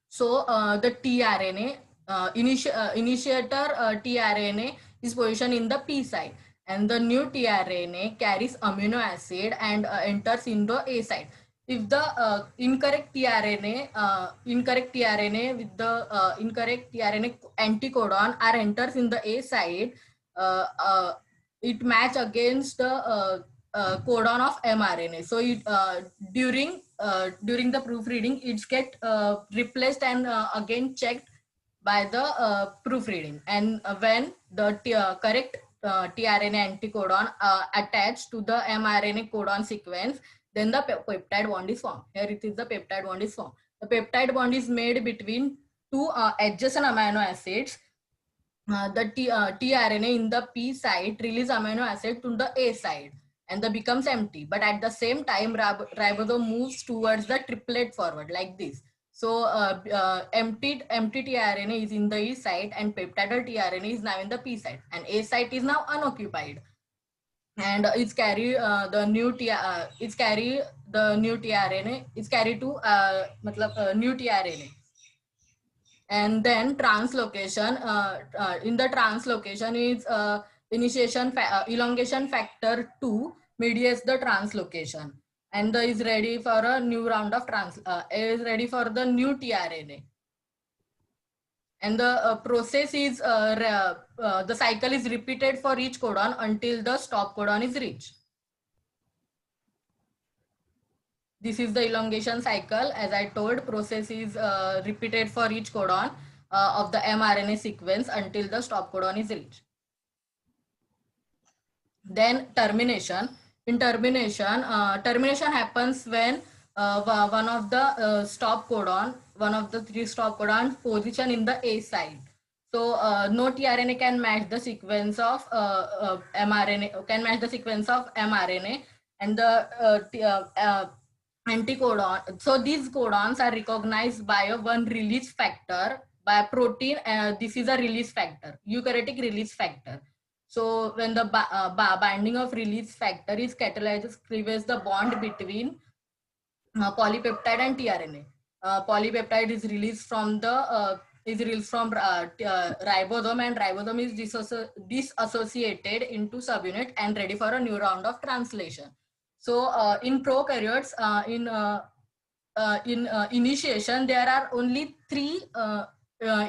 So the tRNA, initiator tRNA is positioned in the P site, and the new tRNA carries amino acid and enters into A site. If the incorrect tRNA with the incorrect tRNA anticodon are enters in the A site, it match against the codon of mRNA. So it during the proofreading, it's get replaced and again checked by the proofreading. And when the correct tRNA anticodon attached to the mRNA codon sequence, then the peptide bond is formed. Here it is the peptide bond is formed. The peptide bond is made between two adjacent amino acids. The tRNA in the P site release amino acid to the A side, and the becomes empty. But at the same time, ribosome moves towards the triplet forward like this. So empty tRNA is in the E site, and peptidal tRNA is now in the P site, and A site is now unoccupied. And it's carry the new tRNA. It's carry to new tRNA. And then translocation. In the translocation is elongation factor 2 mediates the translocation, and is ready for a new round of is ready for the new tRNA. And the process is the cycle is repeated for each codon until the stop codon is reached. This is the elongation cycle. As I told, process is repeated for each codon of the mRNA sequence until the stop codon is reached. Then termination. In termination, termination happens when one of the stop codon, one of the 3 stop codons position in the A site. So no tRNA can match the sequence of mRNA, and the anticodon. So these codons are recognized by a one release factor by a protein. This is a release factor, eukaryotic release factor. So when the binding of release factor is catalyzes, cleaves the bond between polypeptide and tRNA. Polypeptide is released from the ribosome, and ribosome is disassociated into subunit and ready for a new round of translation. So in prokaryotes, in initiation, there are only 3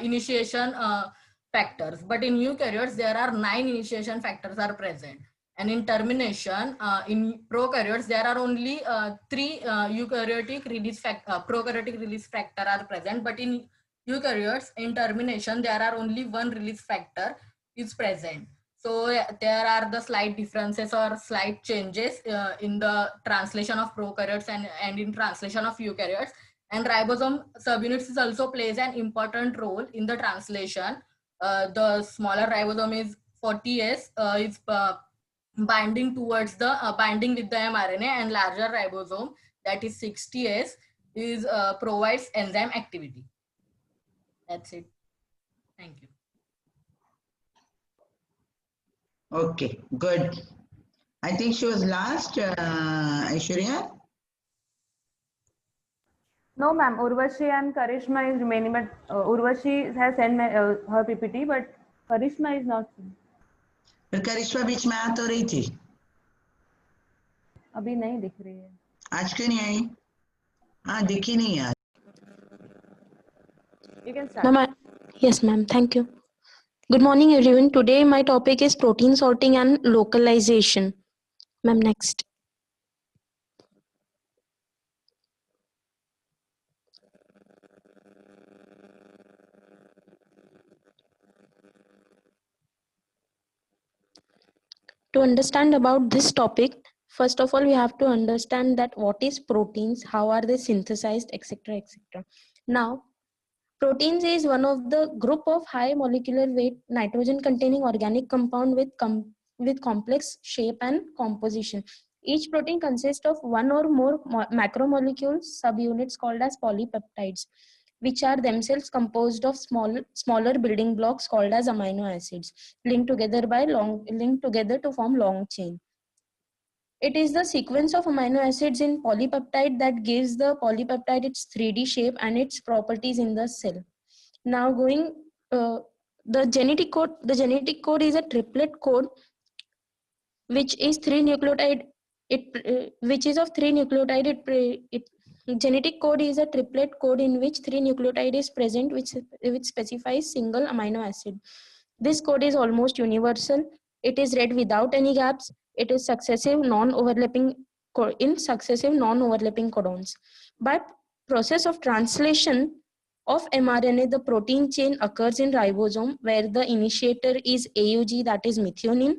initiation factors, but in eukaryotes there are 9 initiation factors are present. And in termination, in prokaryotes there are only 3 prokaryotic release factor are present, but in eukaryotes, in termination, there are only 1 release factor is present. So there are the slight differences or slight changes in the translation of prokaryotes and in translation of eukaryotes. And ribosome subunits is also plays an important role in the translation. The smaller ribosome is 40S, is binding towards the binding with the mRNA, and larger ribosome, that is 60S, is provides enzyme activity. That's it. Thank you. Okay, good. I think she was last, Aishwarya. No, ma'am. Urvashi and Karishma is remaining, but Urvashi has sent her PPT, but Karishma is not. फिर करिश्मा बीच में आ तो रही थी, अभी नहीं दिख रही है. आज क्यों नहीं आई? हाँ, दिखी नहीं यार. You can start. Ma'am, yes, ma'am. Thank you. Good morning, everyone. Today, my topic is protein sorting and localization. Ma'am, next. To understand about this topic, first of all, we have to understand that what is proteins, how are they synthesized, etc., etc. Now, proteins is one of the group of high molecular weight nitrogen-containing organic compound with complex shape and composition. Each protein consists of one or more macromolecules, subunits called as polypeptides, which are themselves composed of smaller building blocks called as amino acids, linked together to form long chain. It is the sequence of amino acids in polypeptide that gives the polypeptide its 3D shape and its properties in the cell. Now going the genetic code. The genetic code is a triplet code which is three nucleotide. Which is of three nucleotide. Genetic code is a triplet code in which three nucleotide is present, which specifies single amino acid. This code is almost universal. It is read without any gaps. It is successive non-overlapping codons. By process of translation of mRNA, the protein chain occurs in ribosome, where the initiator is AUG, that is methionine,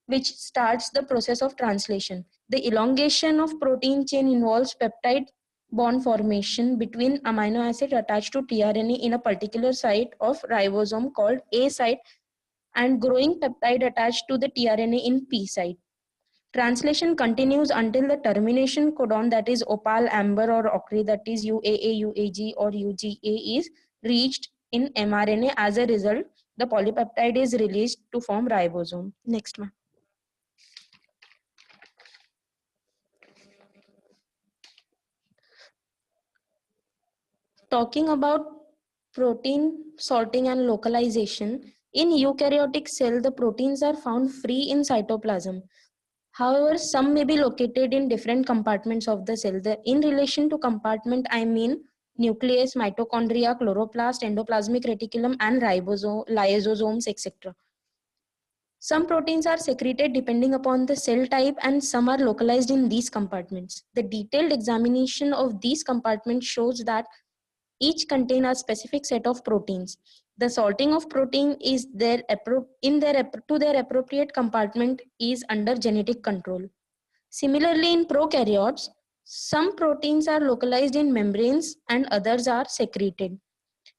which starts the process of translation. The elongation of protein chain involves peptide bond formation between amino acid attached to tRNA in a particular site of ribosome called A site and growing peptide attached to the tRNA in P site. Translation continues until the termination codon, that is opal, amber or ochre, that is UAA, UAG or UGA, is reached in mRNA. As a result, the polypeptide is released to form ribosome. Next, ma'am. Talking about protein sorting and localization, in eukaryotic cell, the proteins are found free in cytoplasm. However, some may be located in different compartments of the cell. In relation to compartment, I mean nucleus, mitochondria, chloroplast, endoplasmic reticulum, and lysosomes, etc. Some proteins are secreted depending upon the cell type, and some are localized in these compartments. The detailed examination of these compartments shows that each contain a specific set of proteins. The sorting of protein is to their appropriate compartment is under genetic control. Similarly, in prokaryotes, some proteins are localized in membranes and others are secreted.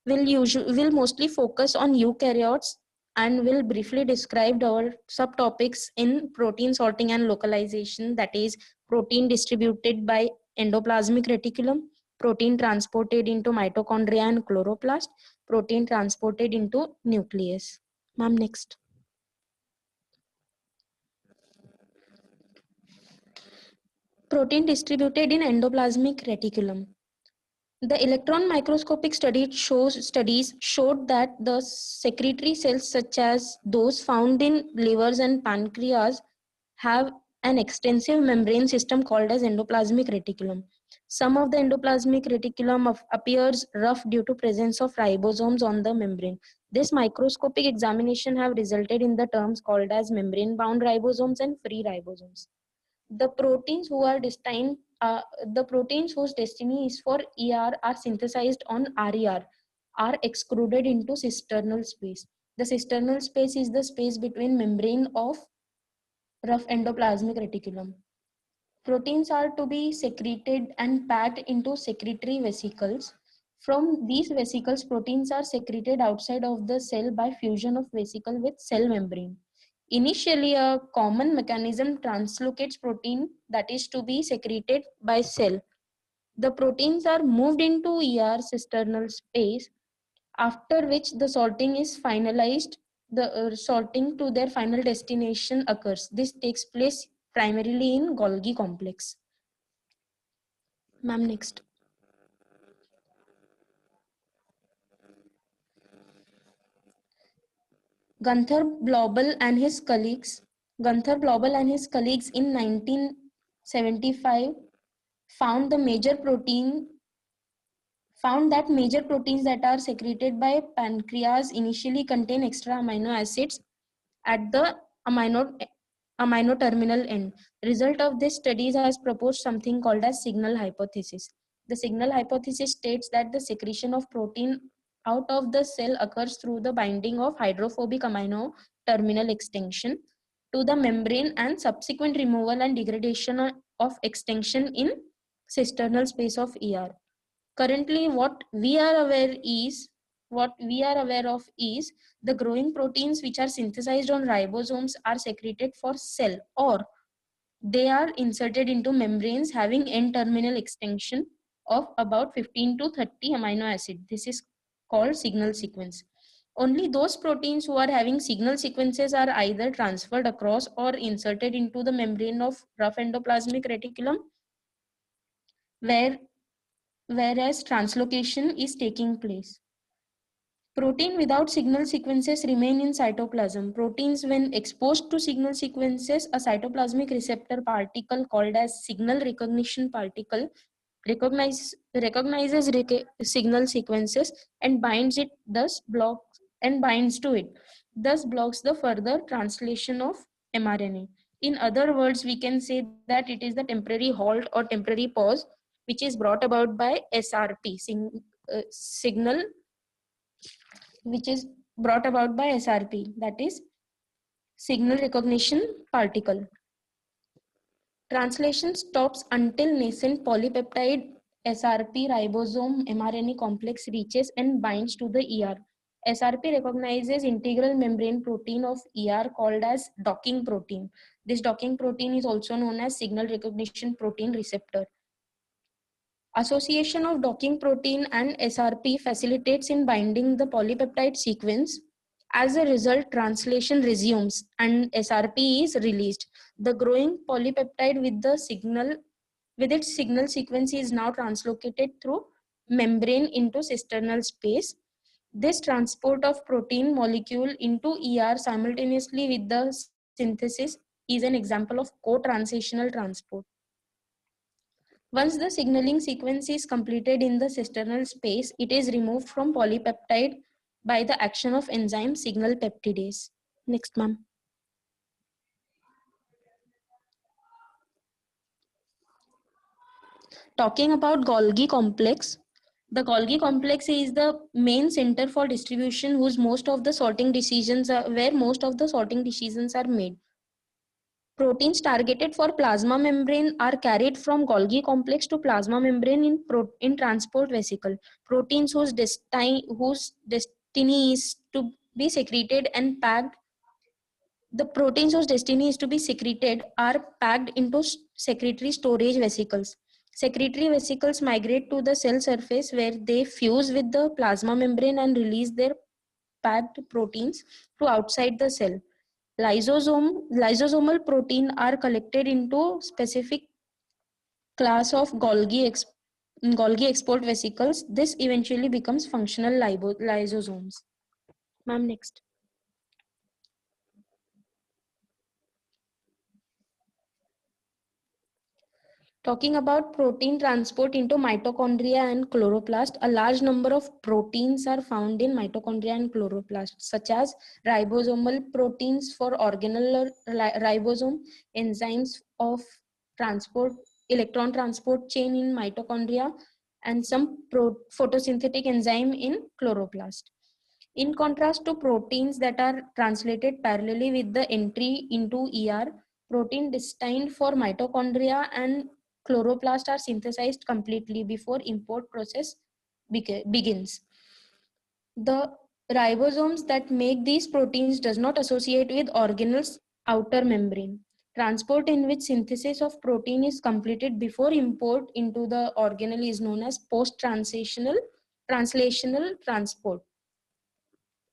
We'll mostly focus on eukaryotes and will briefly describe our subtopics in protein sorting and localization, that is protein distributed by endoplasmic reticulum, protein transported into mitochondria and chloroplast, protein transported into nucleus. Ma'am, next. Protein distributed in endoplasmic reticulum. The electron microscopic studies showed that the secretory cells, such as those found in livers and pancreas, have an extensive membrane system called as endoplasmic reticulum. Some of the endoplasmic reticulum appears rough due to presence of ribosomes on the membrane. This microscopic examination have resulted in the terms called as membrane-bound ribosomes and free ribosomes. The proteins whose destiny is for ER are synthesized on RER, are excluded into cisternal space. The cisternal space is the space between membrane of rough endoplasmic reticulum. Proteins are to be secreted and packed into secretory vesicles. From these vesicles, proteins are secreted outside of the cell by fusion of vesicle with cell membrane. Initially, a common mechanism translocates protein that is to be secreted by cell. The proteins are moved into ER cisternal space, after which the sorting is finalized. The sorting to their final destination occurs. This takes place primarily in Golgi complex. Ma'am, next. Gunther Blobel and his colleagues in 1975 found that major proteins that are secreted by pancreas initially contain extra amino acids at the amino terminal end. Result of this studies has proposed something called as signal hypothesis. The signal hypothesis states that the secretion of protein out of the cell occurs through the binding of hydrophobic amino terminal extension to the membrane and subsequent removal and degradation of extension in cisternal space of ER. Currently, what we are aware of is the growing proteins which are synthesized on ribosomes are secreted for cell, or they are inserted into membranes having N-terminal extension of about 15 to 30 amino acid. This is called signal sequence. Only those proteins who are having signal sequences are either transferred across or inserted into the membrane of rough endoplasmic reticulum, whereas translocation is taking place. Protein without signal sequences remain in cytoplasm. Proteins, when exposed to signal sequences, a cytoplasmic receptor particle called as signal recognition particle recognizes signal sequences and binds it, thus blocks and binds to it, thus blocks the further translation of mRNA. In other words, we can say that it is the temporary halt or temporary pause which is brought about by SRP, signal, which is brought about by SRP, that is signal recognition particle. Translation stops until nascent polypeptide SRP ribosome mRNA complex reaches and binds to the ER. SRP recognizes integral membrane protein of ER called as docking protein. This docking protein is also known as signal recognition protein receptor. Association of docking protein and SRP facilitates in binding the polypeptide sequence. As a result, translation resumes and SRP is released. The growing polypeptide with its signal sequence is now translocated through membrane into cisternal space. This transport of protein molecule into ER simultaneously with the synthesis is an example of co-translational transport. Once the signaling sequence is completed in the cisternal space, it is removed from polypeptide by the action of enzyme signal peptidase. Next, ma'am. Talking about Golgi complex, the Golgi complex is the main center for distribution where most of the sorting decisions are made. Proteins targeted for plasma membrane are carried from Golgi complex to plasma membrane in transport vesicle. Proteins whose destiny is to be secreted and packed. The proteins whose destiny is to be secreted are packed into secretory storage vesicles. Secretory vesicles migrate to the cell surface where they fuse with the plasma membrane and release their packed proteins to outside the cell. Lysosomal protein are collected into specific class of Golgi export vesicles. This eventually becomes functional lysosomes. Ma'am, next. Talking about protein transport into mitochondria and chloroplast, a large number of proteins are found in mitochondria and chloroplast, such as ribosomal proteins for organelle ribosome, enzymes of electron transport chain in mitochondria, and some photosynthetic enzyme in chloroplast. In contrast to proteins that are translated parallelly with the entry into ER, protein destined for mitochondria and chloroplast are synthesized completely before import process begins. The ribosomes that make these proteins does not associate with organelles outer membrane. Transport in which synthesis of protein is completed before import into the organelle is known as post-translational transport.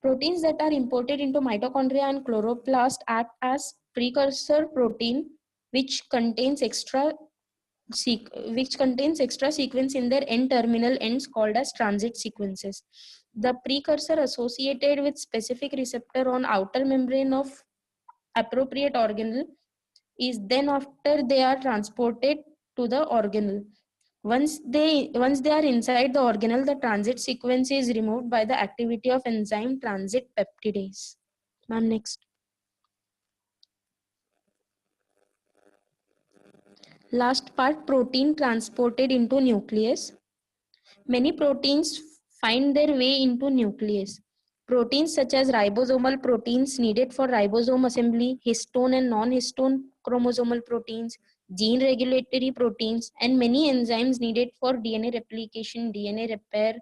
Proteins that are imported into mitochondria and chloroplast act as precursor protein which contains extra sequence in their N-terminal ends called as transit sequences. The precursor associated with specific receptor on outer membrane of appropriate organelle is then after they are transported to the organelle. Once they are inside the organelle, the transit sequence is removed by the activity of enzyme transit peptidase. Ma'am, next. Last part, protein transported into nucleus. Many proteins find their way into nucleus. Proteins such as ribosomal proteins needed for ribosome assembly, histone and non-histone chromosomal proteins, gene regulatory proteins, and many enzymes needed for DNA replication, DNA repair,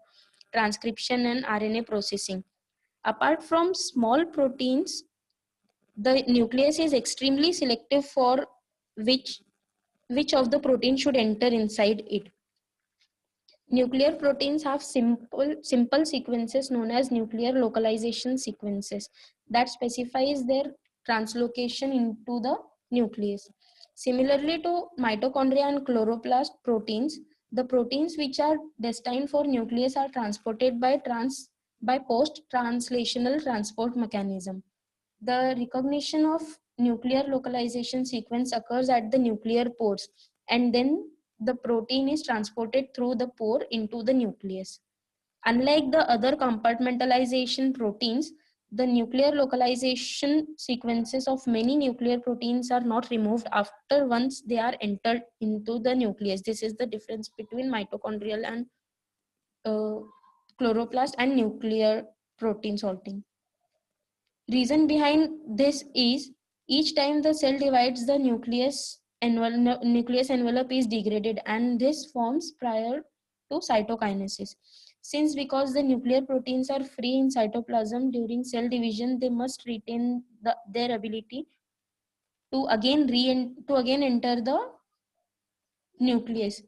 transcription, and RNA processing. Apart from small proteins, the nucleus is extremely selective for which of the protein should enter inside it. Nuclear proteins have simple sequences known as nuclear localization sequences that specifies their translocation into the nucleus. Similarly to mitochondria and chloroplast proteins, the proteins which are destined for nucleus are transported by post-translational transport mechanism. The recognition of nuclear localization sequence occurs at the nuclear pores, and then the protein is transported through the pore into the nucleus. Unlike the other compartmentalization proteins, the nuclear localization sequences of many nuclear proteins are not removed after once they are entered into the nucleus. This is the difference between mitochondrial and chloroplast and nuclear protein sorting. Reason behind this is each time the cell divides, the nucleus envelope is degraded, and this forms prior to cytokinesis. Since because the nuclear proteins are free in cytoplasm during cell division, they must retain their ability to again enter the nucleus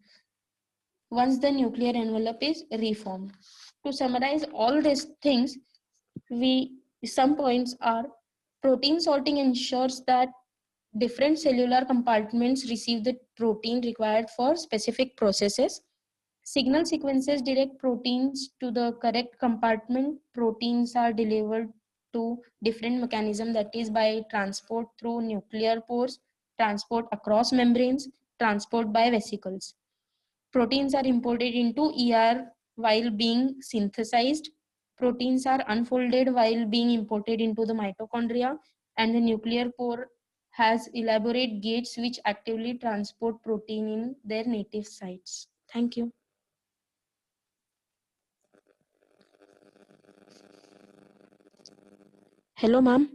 once the nuclear envelope is reformed. To summarize all these things, some points are: protein sorting ensures that different cellular compartments receive the protein required for specific processes. Signal sequences direct proteins to the correct compartment. Proteins are delivered to different mechanisms, that is by transport through nuclear pores, transport across membranes, transport by vesicles. Proteins are imported into ER while being synthesized. Proteins are unfolded while being imported into the mitochondria, and the nuclear pore has elaborate gates which actively transport protein in their native sites. Thank you. Hello, ma'am.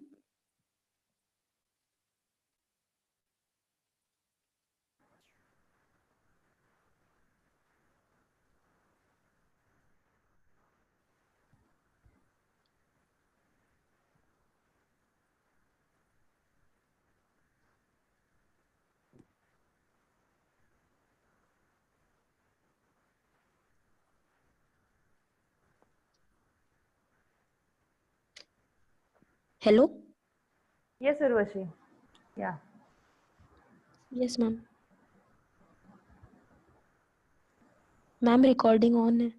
Hello? Yes, Urvashi. Yeah. Yes, ma'am. Ma'am, recording on.